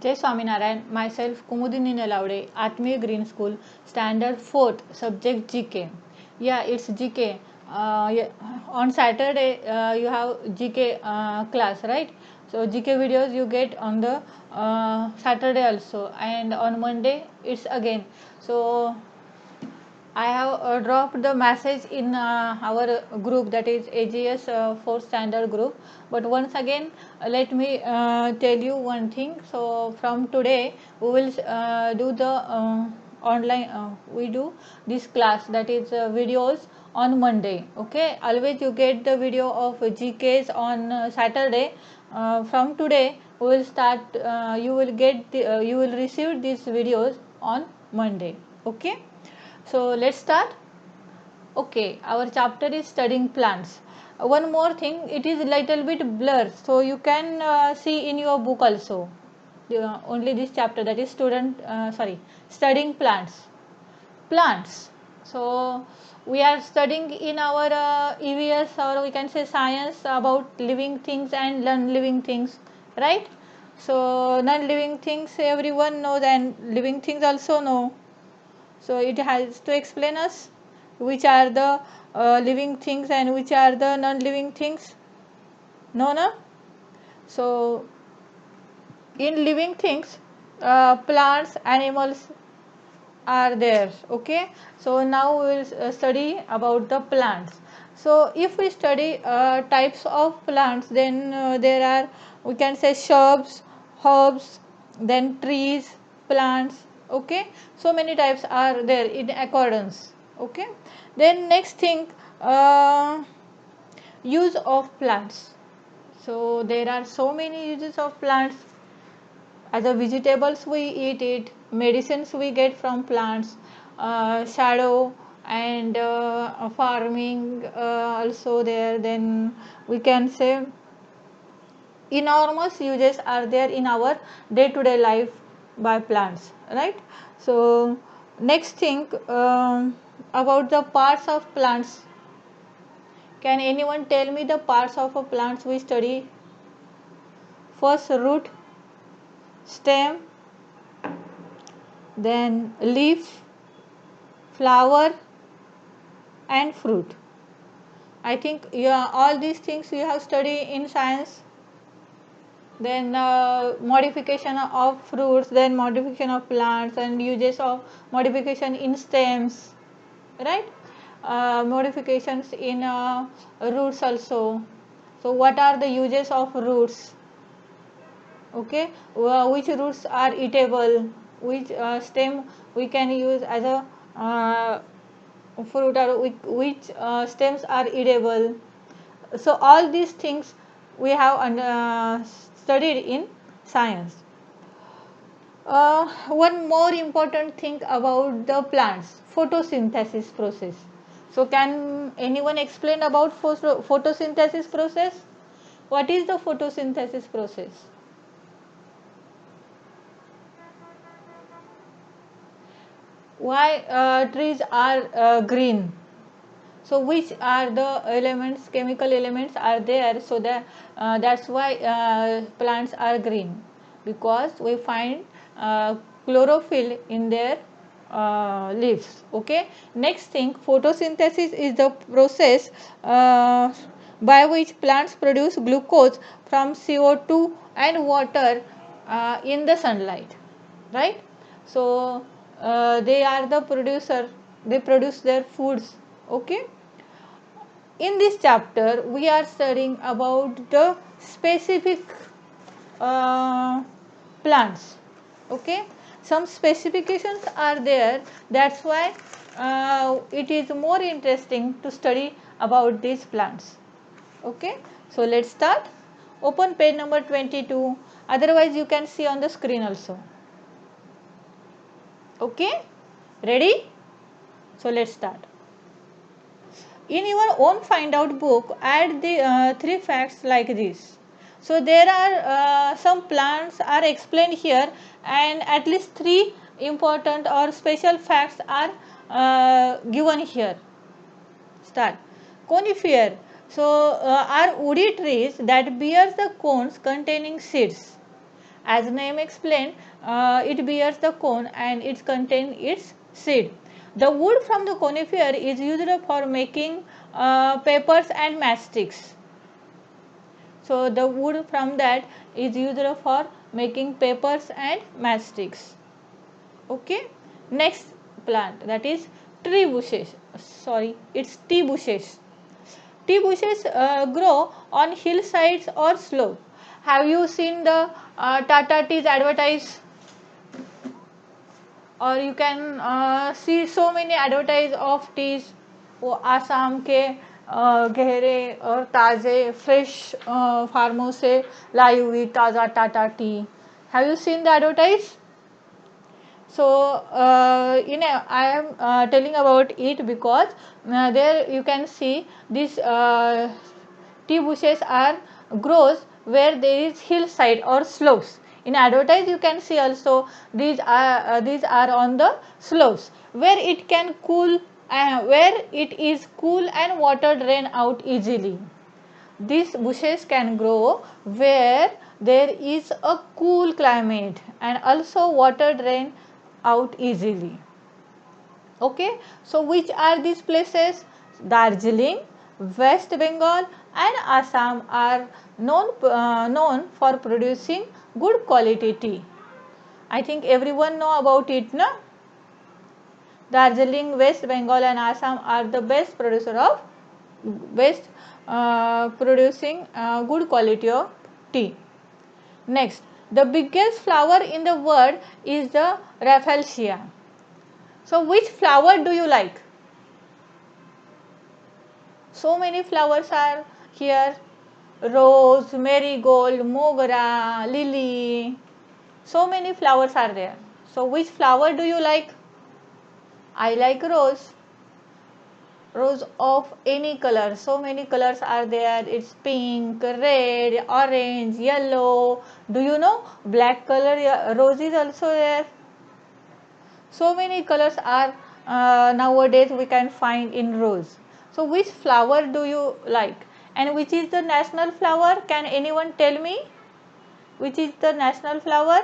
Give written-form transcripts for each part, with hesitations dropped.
Jai Swaminarayan, myself Kumudini Nalaude, Atmiya Green School, Standard 4th, subject GK. Yeah, it's GK. Yeah, on Saturday, you have GK class, right? So, GK videos you get on the Saturday also, and on Monday, it's again. So, I have dropped the message in our group, that is AGS 4th standard group. But once again, let me tell you one thing. So from today, we will do the online. We do this class, that is videos on Monday. Okay, always you get the video of GKs on Saturday. From today, we will start. You will get. You will receive these videos on Monday. Okay. So let's start. Okay, our chapter is studying plants. One more thing, it is little bit blurred, so you can see in your book also. Only this chapter, that is studying plants. Plants. So we are studying in our EVS, or we can say science, about living things and non-living things, right? So non-living things everyone knows, and living things also know. So it has to explain us which are the living things and which are the non-living things. No. So in living things, plants, animals are there. Okay. So now we will study about the plants. So if we study types of plants, then there are, we can say, shrubs, herbs, then trees, plants. Okay, so many types are there in accordance. Okay, then next thing, uh, use of plants. So there are so many uses of plants. As a vegetables we eat it, medicines we get from plants, shadow, and farming also there. Then we can say enormous uses are there in our day to day life by plants, right? So next thing, about the parts of plants. Can anyone tell me the parts of a plants we study? First, root, stem, then leaf, flower, and fruit. I think, yeah, all these things you have studied in science. Then modification of fruits, then modification of plants, and uses of modification in stems, right? Modifications in roots also. So what are the uses of roots? Okay, which roots are eatable, which stem we can use as a fruit, or which stems are edible. So all these things we have studied in science. One more important thing about the plants, photosynthesis process. So can anyone explain about photosynthesis process? What is the photosynthesis process? Why trees are green? So which are the elements, chemical elements are there, so that that's why plants are green, because we find chlorophyll in their leaves. Okay, next thing, photosynthesis is the process by which plants produce glucose from CO2 and water in the sunlight, right? So they are the producer, they produce their foods. Okay, in this chapter we are studying about the specific uh, plants. Okay, some specifications are there, that's why it is more interesting to study about these plants. Okay, so let's start. Open page number 22, otherwise you can see on the screen also. Okay, ready? So let's start. In your own find out book, add the three facts like this. So there are some plants are explained here, and at least three important or special facts are given here. Start. Conifer. So are woody trees that bears the cones containing seeds. As name explained, it bears the cone and it contains its seed. The wood from the conifer is used for making papers and matchsticks. So the wood from that is used for making papers and matchsticks. Okay. Next plant, that is tree bushes. Sorry, it's tea bushes. Tea bushes grow on hillsides or slope. Have you seen the Tata teas advertise? और you can see so many advertise of teas, वो आसाम के गहरे और ताज़े fresh फार्मों से लाई हुई ताज़ा Tata T. Have you seen the advertise? So I am telling about it because there you can see these tea bushes are grows where there is hillside or slopes. In advertise you can see also these are on the slopes where it can cool, where it is cool and water drain out easily. These bushes can grow where there is a cool climate and also water drain out easily. Okay, so which are these places? Darjeeling, West Bengal and Assam are known for producing good quality tea. I think everyone know about it, no? Darjeeling, West Bengal and Assam are the best producer of best producing good quality of tea. Next, the biggest flower in the world is the Rafflesia. So which flower do you like? So many flowers are here: rose, marigold, mogra, lily. So many flowers are there. So which flower do you like? I like rose. Rose of any color. So many colors are there. It's pink, red, orange, yellow. Do you know black color rose is also there? So many colors are nowadays we can find in rose. So which flower do you like? And which is the national flower? Can anyone tell me? Which is the national flower?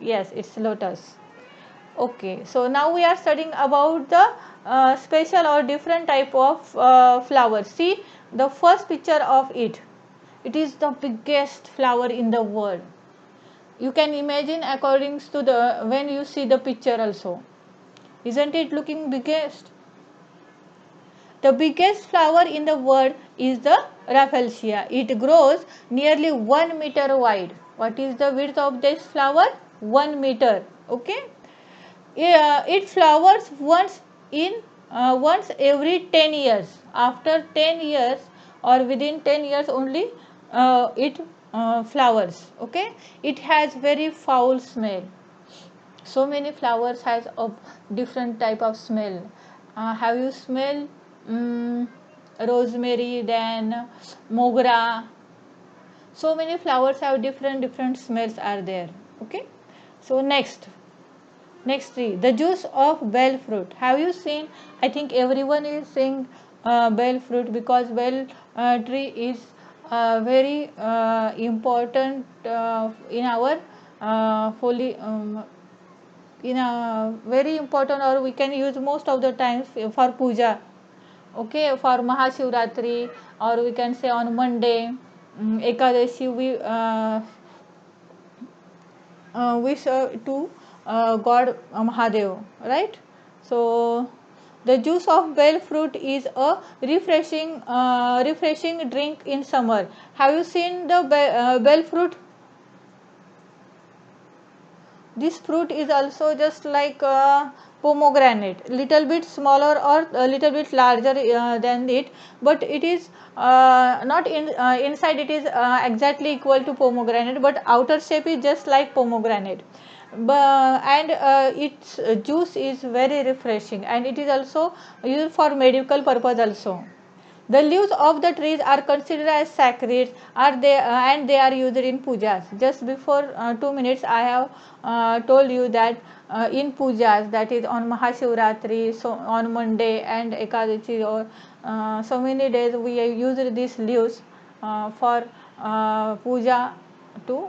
Yes, it's lotus. Okay, so now we are studying about the special or different type of flowers. See the first picture of it. It is the biggest flower in the world. You can imagine according to the when you see the picture also. Isn't it looking biggest? The biggest flower in the world is the Rafflesia. It grows nearly 1 meter wide. What is the width of this flower? 1 meter. Okay. It flowers once every 10 years. After 10 years or within 10 years only it flowers. Okay. It has very foul smell. So many flowers has a different type of smell. Have you smelled rosemary, then mogra? So many flowers have different smells are there. Okay. So next tree, the juice of bell fruit. Have you seen? I think everyone is saying bell fruit because bell tree is very important in our holy in a very important, or we can use most of the times for puja. Okay, for Mahashivratri, or we can say on Monday, Ekadashi, we serve to God Mahadev, right? So the juice of bell fruit is a refreshing drink in summer. Have you seen the bell fruit? This fruit is also just like pomegranate, little bit smaller or a little bit larger than it, but it is not inside it is exactly equal to pomegranate, but outer shape is just like pomegranate. And its juice is very refreshing, and it is also used for medical purpose also. The leaves of the trees are considered as sacred, and they are used in pujas. Just before 2 minutes, I have told you that in pujas, that is on Mahashivratri, so on Monday and Ekadashi, or so many days we use these leaves for puja to